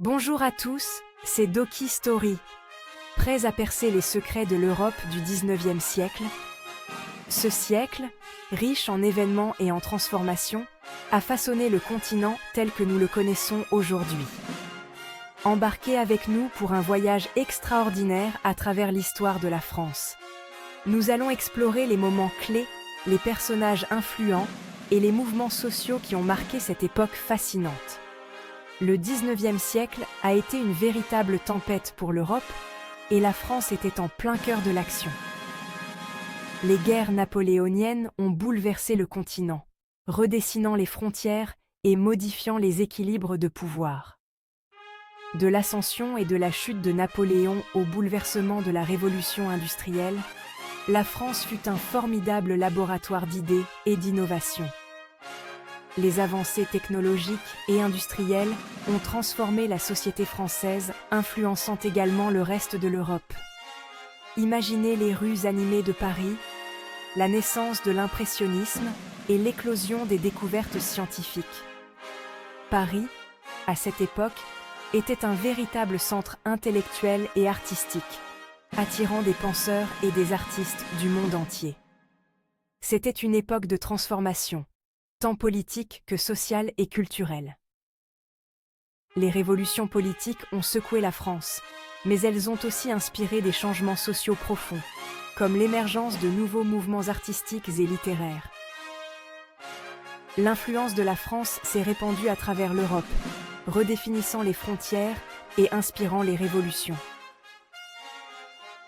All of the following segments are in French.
Bonjour à tous, c'est Doki Story. Prêts à percer les secrets de l'Europe du 19e siècle? Ce siècle, riche en événements et en transformations, a façonné le continent tel que nous le connaissons aujourd'hui. Embarquez avec nous pour un voyage extraordinaire à travers l'histoire de la France. Nous allons explorer les moments clés, les personnages influents et les mouvements sociaux qui ont marqué cette époque fascinante. Le 19e siècle a été une véritable tempête pour l'Europe et la France était en plein cœur de l'action. Les guerres napoléoniennes ont bouleversé le continent, redessinant les frontières et modifiant les équilibres de pouvoir. De l'ascension et de la chute de Napoléon au bouleversement de la révolution industrielle, la France fut un formidable laboratoire d'idées et d'innovation. Les avancées technologiques et industrielles ont transformé la société française, influençant également le reste de l'Europe. Imaginez les rues animées de Paris, la naissance de l'impressionnisme et l'éclosion des découvertes scientifiques. Paris, à cette époque, était un véritable centre intellectuel et artistique, attirant des penseurs et des artistes du monde entier. C'était une époque de transformation, tant politique que sociale et culturelle. Les révolutions politiques ont secoué la France, mais elles ont aussi inspiré des changements sociaux profonds, comme l'émergence de nouveaux mouvements artistiques et littéraires. L'influence de la France s'est répandue à travers l'Europe, redéfinissant les frontières et inspirant les révolutions.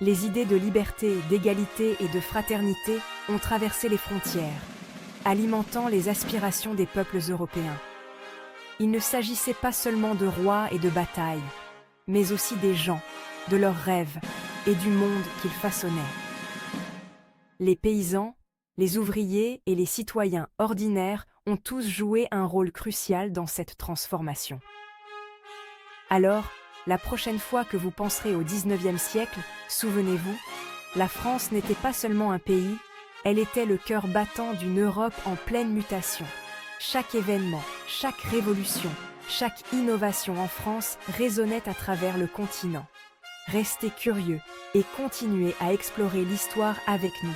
Les idées de liberté, d'égalité et de fraternité ont traversé les frontières, alimentant les aspirations des peuples européens. Il ne s'agissait pas seulement de rois et de batailles, mais aussi des gens, de leurs rêves et du monde qu'ils façonnaient. Les paysans, les ouvriers et les citoyens ordinaires ont tous joué un rôle crucial dans cette transformation. Alors, la prochaine fois que vous penserez au 19e siècle, souvenez-vous, la France n'était pas seulement un pays, elle était le cœur battant d'une Europe en pleine mutation. Chaque événement, chaque révolution, chaque innovation en France résonnait à travers le continent. Restez curieux et continuez à explorer l'histoire avec nous.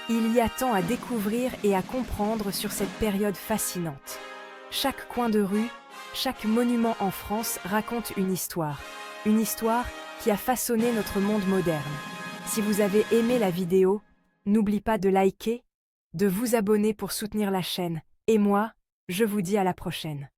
Il y a tant à découvrir et à comprendre sur cette période fascinante. Chaque coin de rue, chaque monument en France raconte une histoire qui a façonné notre monde moderne. Si vous avez aimé la vidéo, n'oubliez pas de liker, de vous abonner pour soutenir la chaîne. Et moi, je vous dis à la prochaine.